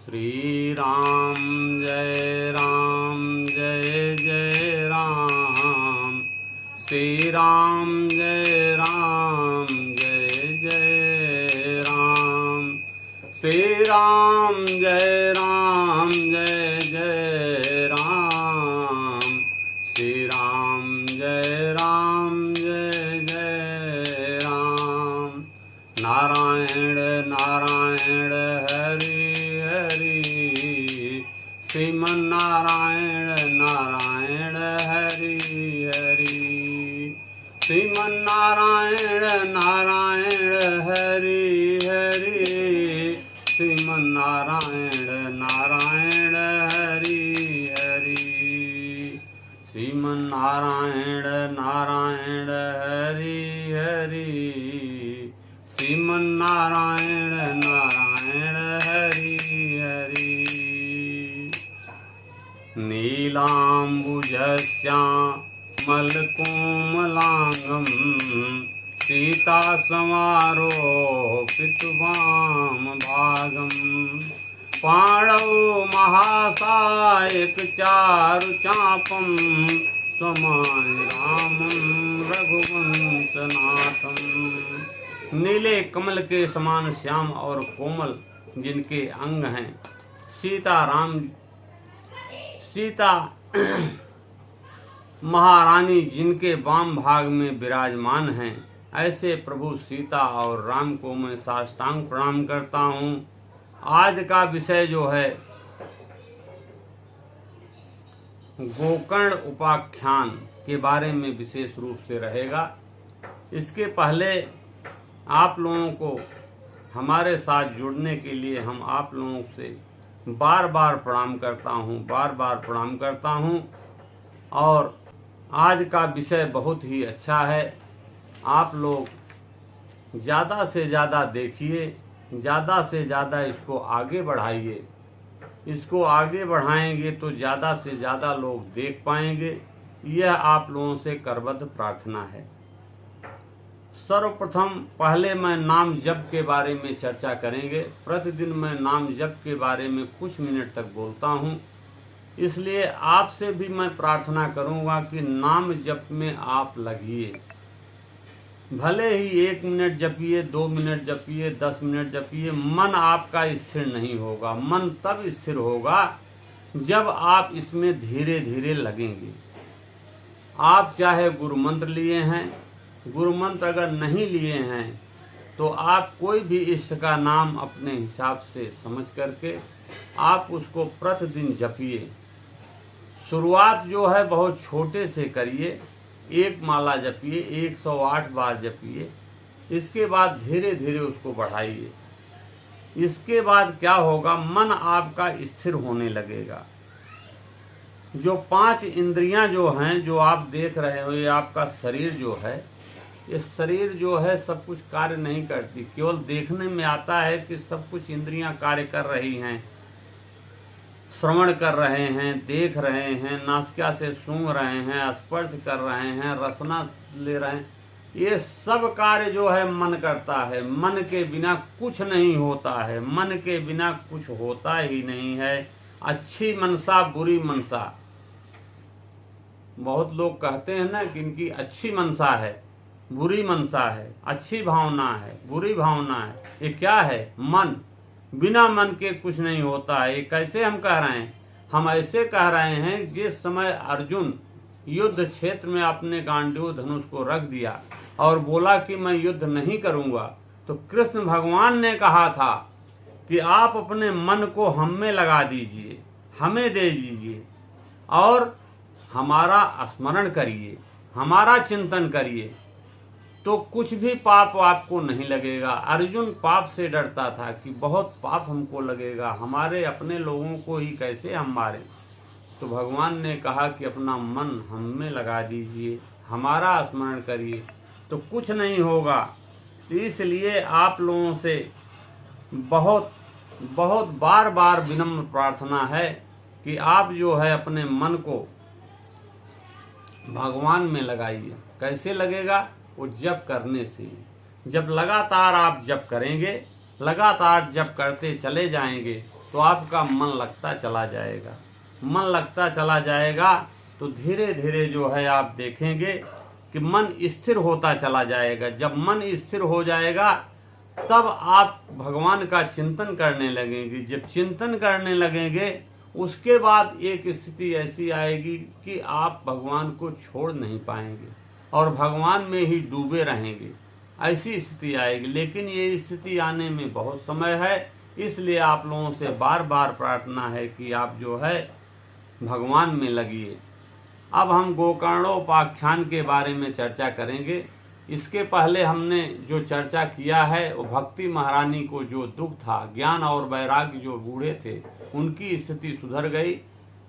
श्री राम जय जय राम। श्री राम जय जय राम। श्री राम जय जय राम। श्री राम जय जय राम। नारायण नारायण हरि हरि। श्रीमन नारायण नारायण हरि हरि। श्रीमन नारायण नारायण हरि हरि। श्रीमन नारायण नारायण हरि हरि। श्रीमन नारायण नारायण हरि हरि। श्रीमन नारायण नारायण हरि हरि। नीलाम्बुजश्यामलकोमलांगं सीतासमारोपितवामभागं। पाणौ महासायकचारुचापं त्वमामि रामं रघुवंशनाथं। नीले कमल के समान श्याम और कोमल जिनके अंग हैं, सीता महारानी जिनके वाम भाग में विराजमान हैं, ऐसे प्रभु सीता और राम को मैं साष्टांग प्रणाम करता हूँ। आज का विषय जो है गोकर्ण उपाख्यान के बारे में विशेष रूप से रहेगा। इसके पहले आप लोगों को हमारे साथ जुड़ने के लिए हम आप लोगों से बार बार प्रणाम करता हूँ। और आज का विषय बहुत ही अच्छा है। आप लोग ज़्यादा से ज़्यादा देखिए, ज़्यादा से ज़्यादा इसको आगे बढ़ाइए। इसको आगे बढ़ाएंगे तो ज़्यादा से ज़्यादा लोग देख पाएंगे। यह आप लोगों से करबद्ध प्रार्थना है। सर्वप्रथम पहले मैं नाम जप के बारे में चर्चा करेंगे। प्रतिदिन मैं नाम जप के बारे में कुछ मिनट तक बोलता हूँ, इसलिए आपसे भी मैं प्रार्थना करूँगा कि नाम जप में आप लगिए। भले ही 1 मिनट जपिए, 2 मिनट जपिए, 10 मिनट जपिए, मन आपका स्थिर नहीं होगा। मन तब स्थिर होगा जब आप इसमें धीरे धीरे लगेंगे। आप चाहे गुरु मंत्र लिए हैं, गुरु मंत्र अगर नहीं लिए हैं तो आप कोई भी इष्ट का नाम अपने हिसाब से समझ करके आप उसको प्रतिदिन जपिए। शुरुआत जो है बहुत छोटे से करिए। 1 माला जपिए, 108 बार जपिए। इसके बाद धीरे धीरे उसको बढ़ाइए। इसके बाद क्या होगा, मन आपका स्थिर होने लगेगा। जो 5 इंद्रियां जो हैं, जो आप देख रहे हो, ये आपका शरीर जो है, ये शरीर जो है सब कुछ कार्य नहीं करती। केवल देखने में आता है कि सब कुछ इंद्रियां कार्य कर रही हैं, श्रवण कर रहे हैं, देख रहे हैं, नासिका से सूंघ रहे हैं, स्पर्श कर रहे हैं, रसना ले रहे हैं। ये सब कार्य जो है मन करता है। मन के बिना कुछ नहीं होता है। मन के बिना कुछ होता ही नहीं है। अच्छी मनसा बुरी मनसा, बहुत लोग कहते हैं ना कि इनकी अच्छी मनसा है, बुरी मनसा है, अच्छी भावना है, बुरी भावना है। ये क्या है? मन। बिना मन के कुछ नहीं होता है। ये कैसे हम कह रहे हैं? हम ऐसे कह रहे हैं जिस समय अर्जुन युद्ध क्षेत्र में अपने गांडीव धनुष को रख दिया और बोला कि मैं युद्ध नहीं करूंगा, तो कृष्ण भगवान ने कहा था कि आप अपने मन को हम में लगा दीजिए, हमें दे दीजिए और हमारा स्मरण करिए, हमारा चिंतन करिए, तो कुछ भी पाप आपको नहीं लगेगा। अर्जुन पाप से डरता था कि बहुत पाप हमको लगेगा, हमारे अपने लोगों को ही कैसे हम मारें। तो भगवान ने कहा कि अपना मन हम में लगा दीजिए, हमारा स्मरण करिए, तो कुछ नहीं होगा। इसलिए आप लोगों से बहुत बहुत बार बार विनम्र प्रार्थना है कि आप जो है अपने मन को भगवान में लगाइए। कैसे लगेगा? वो जप करने से। जब लगातार आप जप करेंगे, लगातार जप करते चले जाएंगे, तो आपका मन लगता चला जाएगा। मन लगता चला जाएगा तो धीरे धीरे जो है आप देखेंगे कि मन स्थिर होता चला जाएगा। जब मन स्थिर हो जाएगा तब आप भगवान का चिंतन करने लगेंगे। जब चिंतन करने लगेंगे उसके बाद एक स्थिति ऐसी आएगी कि आप भगवान को छोड़ नहीं पाएंगे और भगवान में ही डूबे रहेंगे, ऐसी स्थिति आएगी। लेकिन ये स्थिति आने में बहुत समय है, इसलिए आप लोगों से बार बार प्रार्थना है कि आप जो है भगवान में लगिए। अब हम गोकर्णोपाख्यान के बारे में चर्चा करेंगे। इसके पहले हमने जो चर्चा किया है वो भक्ति महारानी को जो दुख था, ज्ञान और वैराग्य जो बूढ़े थे उनकी स्थिति सुधर गई,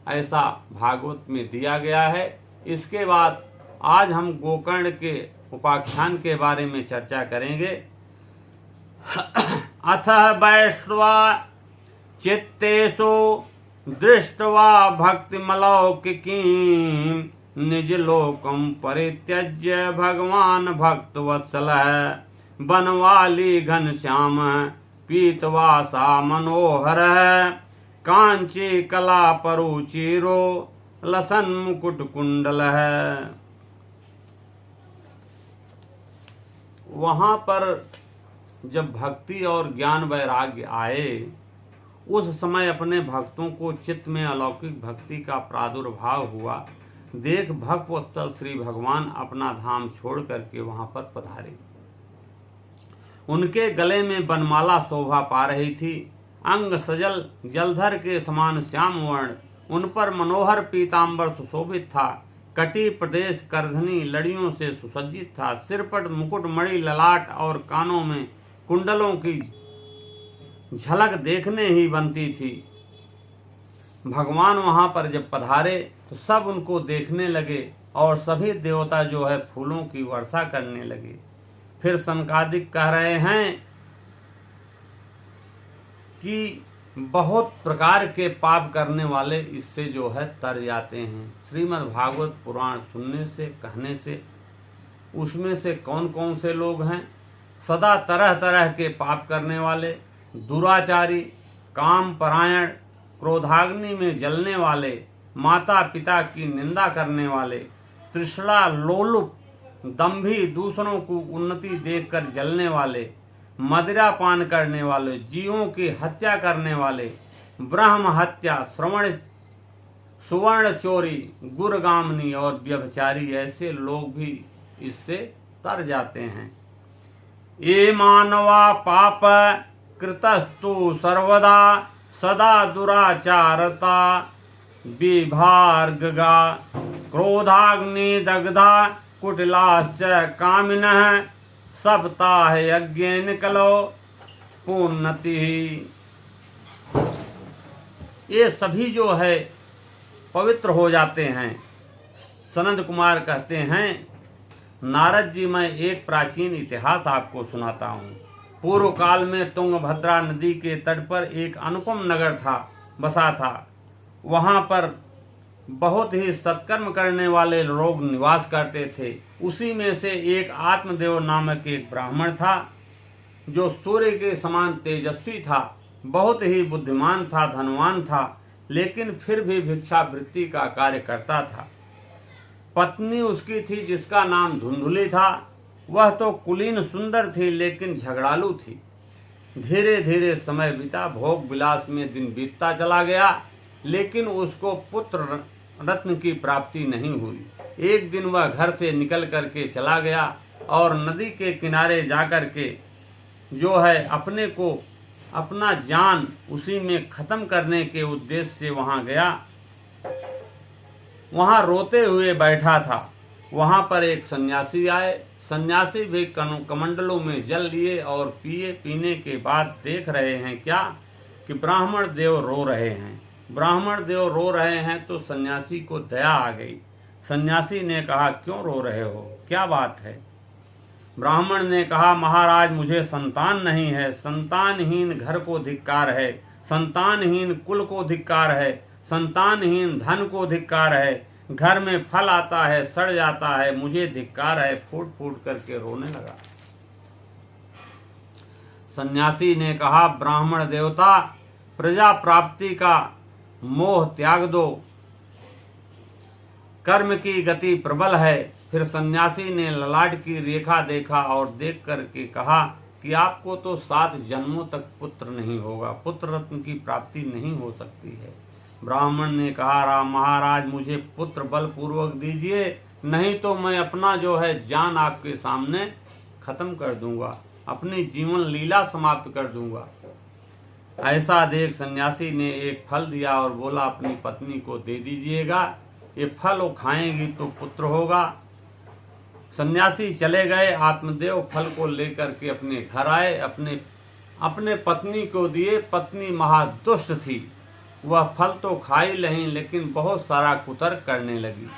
ऐसा भागवत में दिया गया है। इसके बाद आज हम गोकर्ण के उपाख्यान के बारे में चर्चा करेंगे। अथ वैश्वा चित्तेषु दृष्ट्वा भक्तिमलौकिकीं निज लोकम परित्यज्य भगवान भक्तवत्सलः बनवाली घनश्याम पीतवासा मनोहरः कांची कला परुचिरो लसन मुकुट कुंडलः। वहां पर जब भक्ति और ज्ञान वैराग्य आए उस समय अपने भक्तों को चित्त में अलौकिक भक्ति का प्रादुर्भाव हुआ। देख भक्तवत्सल श्री भगवान अपना धाम छोड़ करके वहां पर पधारे। उनके गले में बनमाला शोभा पा रही थी, अंग सजल जलधर के समान श्याम वर्ण, उन पर मनोहर पीतांबर सुशोभित था। कटी प्रदेश करधनी लड़ियों से सुसज्जित था। सिर पर मुकुट मणि ललाट और कानों में कुंडलों की झलक देखने ही बनती थी। भगवान वहां पर जब पधारे तो सब उनको देखने लगे और सभी देवता जो है फूलों की वर्षा करने लगे। फिर सनकादिक कह रहे हैं कि बहुत प्रकार के पाप करने वाले इससे जो है तर जाते हैं। श्रीमद् भागवत पुराण सुनने से, कहने से, उसमें से कौन कौन से लोग हैं? सदा तरह तरह के पाप करने वाले, दुराचारी, काम परायण, क्रोधाग्नि में जलने वाले, माता पिता की निंदा करने वाले, तृष्णा लोलुप, दंभी, दूसरों को उन्नति देखकर जलने वाले, मदिरा पान करने वाले, जीवों की हत्या करने वाले, ब्रह्म हत्या, सुवर्ण चोरी, गुरगामनी और व्यभिचारी, ऐसे लोग भी इससे तर जाते हैं। ये मानवा पाप कृतस्तु सर्वदा सदा दुराचारता विभार्गगा क्रोधाग्नि दग्धा कुटिलाश्च कामिनः सप्ताह यज्ञेन कलो पुण्यति। ये सभी जो है पवित्र हो जाते हैं। सनंद कुमार कहते हैं, नारद जी मैं एक प्राचीन इतिहास आपको सुनाता हूँ। पूर्व काल में तुंगभद्रा नदी के तट पर एक अनुपम नगर बसा था। वहां पर बहुत ही सत्कर्म करने वाले लोग निवास करते थे। उसी में से एक आत्मदेव नामक एक ब्राह्मण था जो सूर्य के समान तेजस्वी था, बहुत ही बुद्धिमान था, धनवान था, लेकिन फिर भी भिक्षावृत्ति का कार्य करता था। पत्नी उसकी थी जिसका नाम धुंधुली था। वह तो कुलीन सुंदर थी लेकिन झगड़ालू थी। धीरे धीरे समय बीता, भोग विलास में दिन बीतता चला गया, लेकिन उसको पुत्र रत्न की प्राप्ति नहीं हुई। एक दिन वह घर से निकल करके चला गया और नदी के किनारे जाकर के जो है अपना जान उसी में खत्म करने के उद्देश्य से वहां गया। वहां रोते हुए बैठा था। वहां पर एक सन्यासी आए। सन्यासी भी कमंडलों में जल लिए और पिए। पीने के बाद देख रहे हैं क्या कि ब्राह्मण देव रो रहे हैं। ब्राह्मण देव रो रहे हैं तो सन्यासी को दया आ गई। सन्यासी ने कहा, क्यों रो रहे हो, क्या बात है? ब्राह्मण ने कहा, महाराज मुझे संतान नहीं है। संतानहीन घर को धिक्कार है, संतानहीन कुल को धिक्कार है, संतानहीन धन को धिक्कार है। घर में फल आता है, सड़ जाता है, मुझे धिक्कार है। फूट फूट करके रोने लगा। सन्यासी ने कहा, ब्राह्मण देवता प्रजा प्राप्ति का मोह त्याग दो, कर्म की गति प्रबल है। फिर सन्यासी ने ललाट की रेखा देखा और देख करके कहा कि आपको तो 7 जन्मों तक पुत्र नहीं होगा, पुत्र रत्न की प्राप्ति नहीं हो सकती है। ब्राह्मण ने कहा, राम महाराज मुझे पुत्र बलपूर्वक दीजिए, नहीं तो मैं अपना जो है जान आपके सामने खत्म कर दूंगा, अपनी जीवन लीला समाप्त कर दूंगा। ऐसा देख सन्यासी ने एक फल दिया और बोला, अपनी पत्नी को दे दीजिएगा, ये फल वो खाएंगी तो पुत्र होगा। सन्यासी चले गए, आत्मदेव फल को लेकर के अपने घर आए, अपने पत्नी को दिए। पत्नी महादुष्ट थी, वह फल तो खा ही नहीं, लेकिन बहुत सारा कुतर्क करने लगी।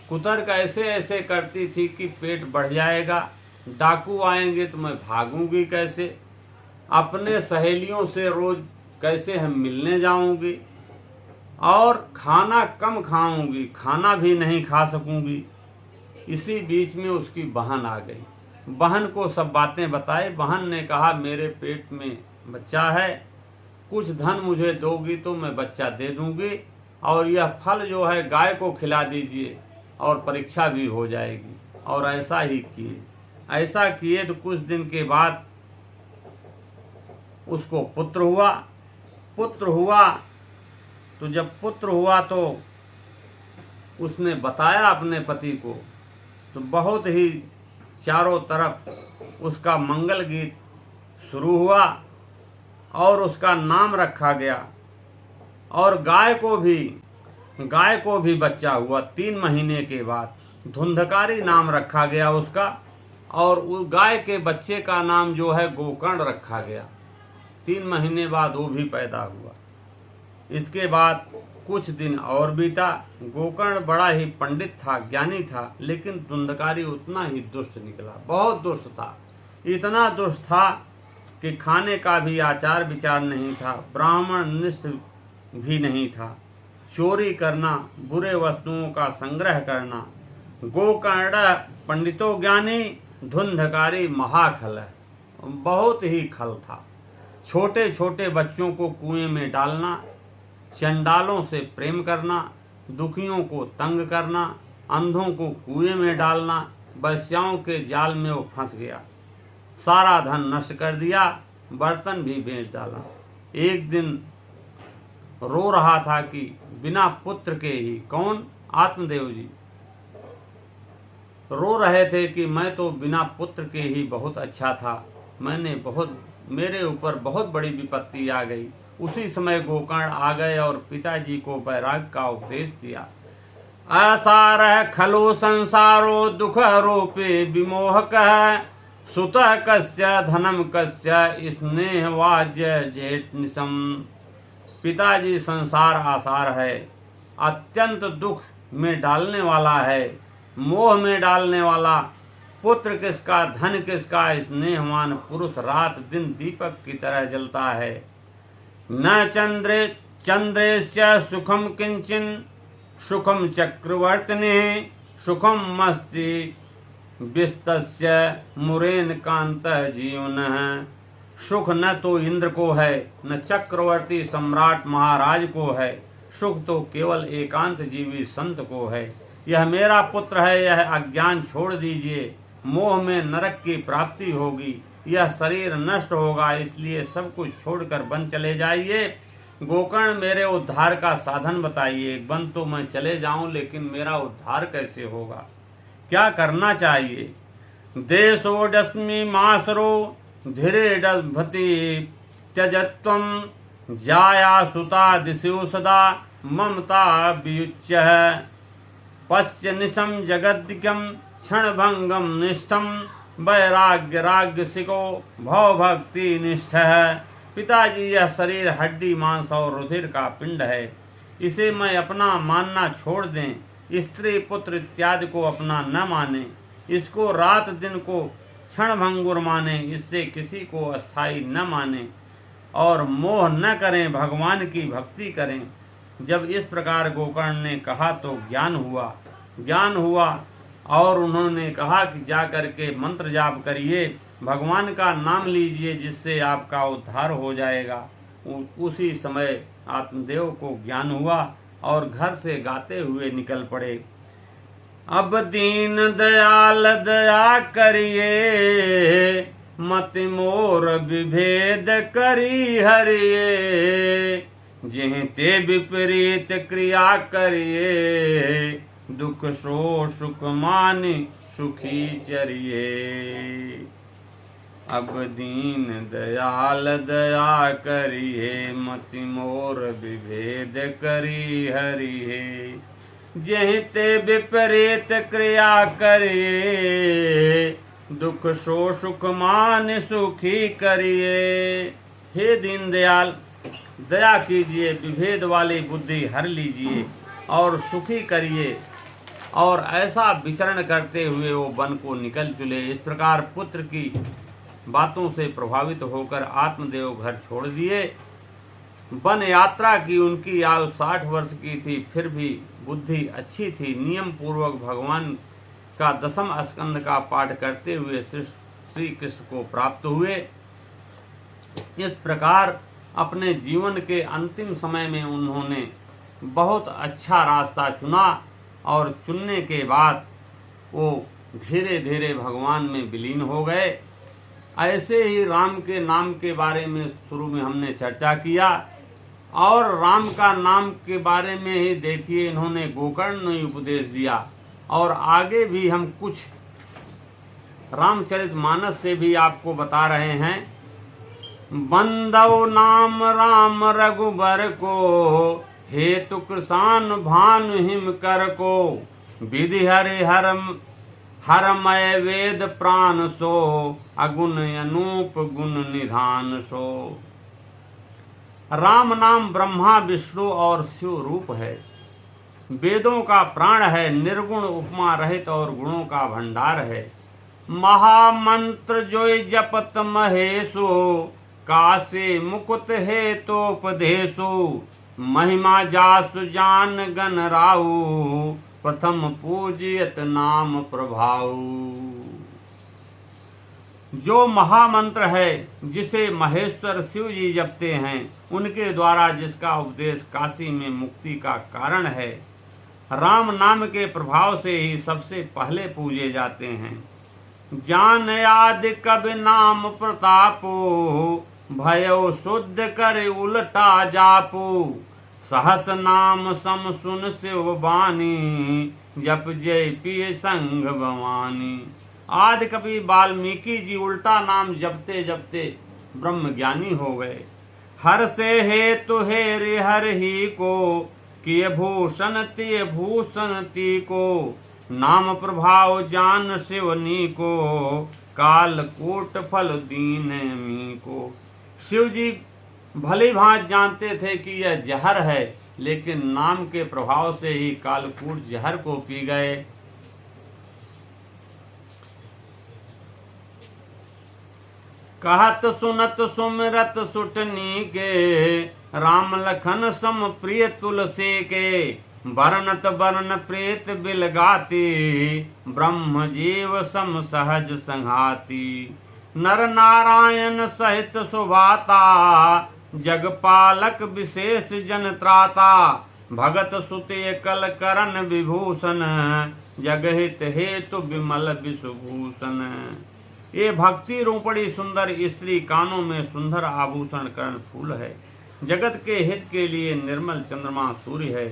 कुतर्क ऐसे ऐसे करती थी कि पेट बढ़ जाएगा, डाकू आएंगे तो मैं भागूंगी कैसे, अपने सहेलियों से रोज कैसे हम मिलने जाऊंगी, और खाना कम खाऊंगी, खाना भी नहीं खा सकूंगी। इसी बीच में उसकी बहन आ गई। बहन को सब बातें बताई। बहन ने कहा, मेरे पेट में बच्चा है, कुछ धन मुझे दोगी तो मैं बच्चा दे दूंगी, और यह फल जो है गाय को खिला दीजिए और परीक्षा भी हो जाएगी। और ऐसा ही किए। ऐसा किए तो कुछ दिन के बाद उसको पुत्र हुआ। तो जब पुत्र हुआ तो उसने बताया अपने पति को, तो बहुत ही चारों तरफ उसका मंगल गीत शुरू हुआ और उसका नाम रखा गया। और गाय को भी बच्चा हुआ 3 महीने के बाद। धुंधकारी नाम रखा गया उसका, और उस गाय के बच्चे का नाम जो है गोकर्ण रखा गया। 3 महीने बाद वो भी पैदा हुआ। इसके बाद कुछ दिन और बीता। गोकर्ण बड़ा ही पंडित था, ज्ञानी था, लेकिन धुंधकारी उतना ही दुष्ट निकला, बहुत दुष्ट था। इतना दुष्ट था कि खाने का भी आचार विचार नहीं था, ब्राह्मण निष्ठ भी नहीं था, चोरी करना, बुरे वस्तुओं का संग्रह करना। गोकर्ण पंडितो ज्ञानी, धुंधकारी महाखल है, बहुत ही खल था। छोटे छोटे बच्चों को कुएं में डालना, चंडालों से प्रेम करना, दुखियों को तंग करना, अंधों को कुएं में डालना। बस्याओं के जाल में वो फंस गया, सारा धन नष्ट कर दिया, बर्तन भी बेच डाला। एक दिन रो रहा था कि बिना पुत्र के ही, कौन? आत्मदेव जी रो रहे थे कि मैं तो बिना पुत्र के ही बहुत अच्छा था, मेरे ऊपर बहुत बड़ी विपत्ति आ गई। उसी समय गोकर्ण आ गए और पिताजी को वैराग्य का उपदेश दिया। असार खलो संसारो दुख रूपे विमोहक, सुत कस्य धनम कस्य स्नेह वाज्य जेठ निशम। पिताजी, संसार आसार है, अत्यंत दुख में डालने वाला है, मोह में डालने वाला। पुत्र किसका, धन किसका, स्नेहवान पुरुष रात दिन दीपक की तरह जलता है। न चंद्रेस्य सुखम किंचन, सुखम चक्रवर्तिने, सुखम मस्ति विस्तस्य मुरेन कांत जीवन। सुख न तो इंद्र को है, न चक्रवर्ती सम्राट महाराज को है, सुख तो केवल एकांत जीवी संत को है। यह मेरा पुत्र है, यह अज्ञान छोड़ दीजिए, मोह में नरक की प्राप्ति होगी, यह शरीर नष्ट होगा, इसलिए सब कुछ छोड़कर वन चले जाइए। गोकर्ण, मेरे उद्धार का साधन बताइए। वन तो मैं चले जाऊं, लेकिन मेरा उद्धार कैसे होगा, क्या करना चाहिए? देशोडस्मि मासरो धीरे डभति त्यजत्वं, जाया सुता दिशो सदा ममता वियुच्य। पश्च निशम जगद्दिकम क्षणभंगम निष्ठम, वैराग्य राग्य सिको भव भक्ति निष्ठ है। पिताजी, यह शरीर हड्डी मांस और रुधिर का पिंड है, इसे मैं अपना मानना छोड़ दें, स्त्री पुत्र इत्यादि को अपना न माने, इसको रात दिन को क्षण भंगुर माने, इससे किसी को अस्थाई न माने, और मोह न करें, भगवान की भक्ति करें। जब इस प्रकार गोकर्ण ने कहा तो ज्ञान हुआ और उन्होंने कहा कि जा करके मंत्र जाप करिए, भगवान का नाम लीजिए, जिससे आपका उद्धार हो जाएगा। उसी समय आत्मदेव को ज्ञान हुआ और घर से गाते हुए निकल पड़े। अब दीन दयाल दया करिए, मति मोर विभेद करी हरिये, जिहि ते विपरीत क्रिया करिए, दुख सो सुख मानि सुखी चरिए। अब दीन दयाल दया करिए, मति मोर विभेद करी हरिये, जिहि ते विपरीत क्रिया करिए, दुख सो सुख मान सुखी करिए। हे दीन दयाल, दया कीजिए, विभेद वाली बुद्धि हर लीजिए और सुखी करिए। और ऐसा विचरण करते हुए वो वन को निकल चले। इस प्रकार पुत्र की बातों से प्रभावित होकर आत्मदेव घर छोड़ दिए। वन यात्रा की उनकी आयु 60 वर्ष की थी, फिर भी बुद्धि अच्छी थी। नियम पूर्वक भगवान का 10वें स्कंद का पाठ करते हुए श्री कृष्ण को प्राप्त हुए। इस प्रकार अपने जीवन के अंतिम समय में उन्होंने बहुत अच्छा रास्ता चुना और चुनने के बाद वो धीरे धीरे भगवान में विलीन हो गए। ऐसे ही राम के नाम के बारे में शुरू में हमने चर्चा किया और राम का नाम के बारे में ही देखिए इन्होंने गोकर्ण ने उपदेश दिया। और आगे भी हम कुछ रामचरितमानस से भी आपको बता रहे हैं। बंदव नाम राम रघुबर को, हेतु कृषान भानु हिम कर को, विधि हरि हरमय वेद प्राण सो, अगुण अनूप गुण निधान सो। राम नाम ब्रह्मा विष्णु और शिव रूप है, वेदों का प्राण है, निर्गुण उपमा रहित और गुणों का भंडार है। महामंत्र जोय जपत महेशो, कासे मुकुट हेतोपदेशो, महिमा जासु जान गण राऊ, प्रथम पूजियत नाम प्रभाऊ। जो महामंत्र है जिसे महेश्वर शिव जी जपते हैं, उनके द्वारा जिसका उपदेश काशी में मुक्ति का कारण है, राम नाम के प्रभाव से ही सबसे पहले पूजे जाते हैं। जान आदि कबि नाम प्रतापो, भयो शुद्ध करे उल्टा जापो, सहस नाम सम सुन शिव बानी, जप जय पिय संग भवानी। आदि कवि वाल्मीकि जी उल्टा नाम जपते जपते ब्रह्म ज्ञानी हो गए। हर से हेतु हेरि हर ही को, किय भूषण तिय भूषण ती को, नाम प्रभाव जान शिवनी को, काल कूट फल दीन मी को। शिव जी भली भांति जानते थे कि यह जहर है, लेकिन नाम के प्रभाव से ही कालकूट जहर को पी गए। कहत सुनत सुमिरत सुटनी के, राम लखन सम प्रिय तुलसी के, बरनत बरन प्रेत बिलगाती, ब्रह्म जीव सम सहज संघाती। नर नारायण सहित सुभाता, जगपालक विशेष जन त्राता, भगत सुते कल करन विभूषण, जगहित हेतु विमल विषभूषण। ये भक्ति रूपणी सुंदर स्त्री कानों में सुंदर आभूषण कर्ण फूल है, जगत के हित के लिए निर्मल चंद्रमा सूर्य है।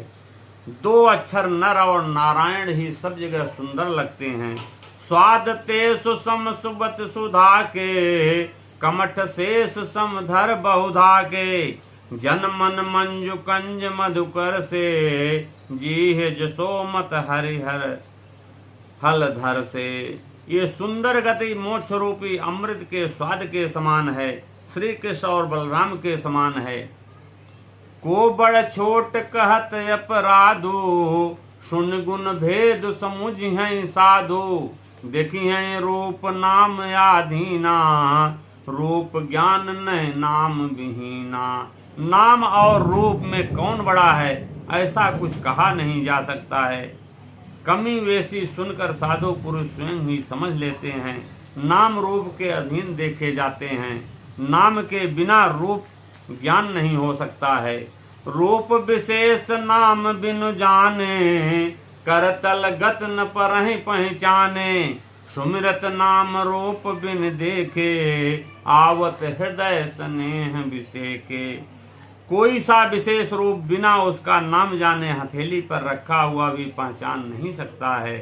2 अक्षर नर और नारायण ही सब जगह सुंदर लगते हैं। स्वाद ते सुसम सुबत सुधा के, कमठ शेष समधर बहुधा के, जन मन मंजु कंज मधुकर से, जीह जसोमत हरिहर हलधर से। ये सुंदर गति मोक्ष रूपी अमृत के स्वाद के समान है, श्री कृष्ण और बलराम के समान है। को बड़ छोट कहत अपराधो, सुन गुण भेद समुझ हैं साधु, देखी हैं रूप नाम आधीना, रूप ज्ञान न नाम विहीना। नाम और रूप में कौन बड़ा है, ऐसा कुछ कहा नहीं जा सकता है। कमी वेशी सुनकर साधु पुरुष स्वयं ही समझ लेते हैं। नाम रूप के अधीन देखे जाते हैं। नाम के बिना रूप ज्ञान नहीं हो सकता है। रूप विशेष नाम बिनु जाने, करतल गत न परहि पहचाने। सुमिरत नाम रूप बिन देखे, आवत हृदय स्नेह विसेके। कोई सा विशेष रूप बिना उसका नाम जाने हथेली पर रखा हुआ भी पहचान नहीं सकता है।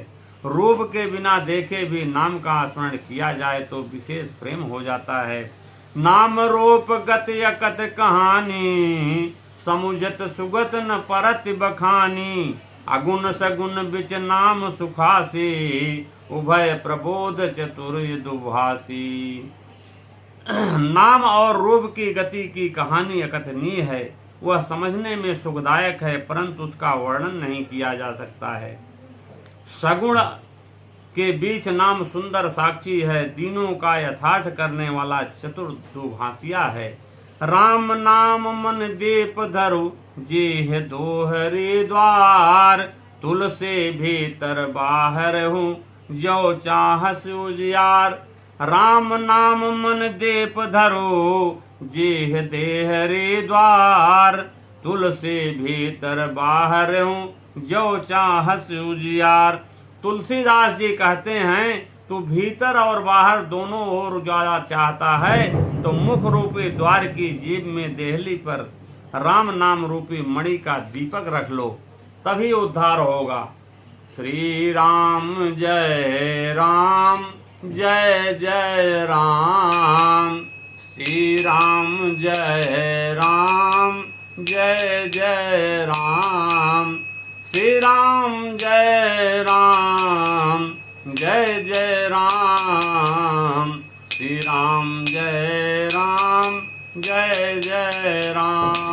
रूप के बिना देखे भी नाम का स्मरण किया जाए तो विशेष प्रेम हो जाता है। नाम रूप गत यकत कहानी, समुझत सुगत न परत बखानी। अगुण सगुण बिच नाम सुखासी, उभय प्रबोध चतुर्य दुभासी। नाम और रूप की गति की कहानी अकथनीय है। वह समझने में सुखदायक है, परंतु उसका वर्णन नहीं किया जा सकता है। सगुण के बीच नाम सुंदर साक्षी है, दीनों का यथार्थ करने वाला चतुर दुभाषिया है। राम नाम मन दीप धरु, जेह दोहरे द्वार। तुलसी भीतर बाहर हूँ, जो चाहस उजियार। राम नाम मन दीप धरो, जेह देहरे द्वार। तुलसी भीतर बाहर हूँ, जो चाहस उजियार। तुलसीदास जी कहते हैं, तू भीतर और बाहर दोनों ओर उजाला चाहता है तो मुख रूपी द्वार की जीभ में देहली पर राम नाम रूपी मणि का दीपक रख लो, तभी उद्धार होगा। श्री राम जय राम, जय जय राम। श्री राम जय राम, जय जय राम। श्री राम जय राम, जय जय राम। श्री राम जय राम, जय जय राम।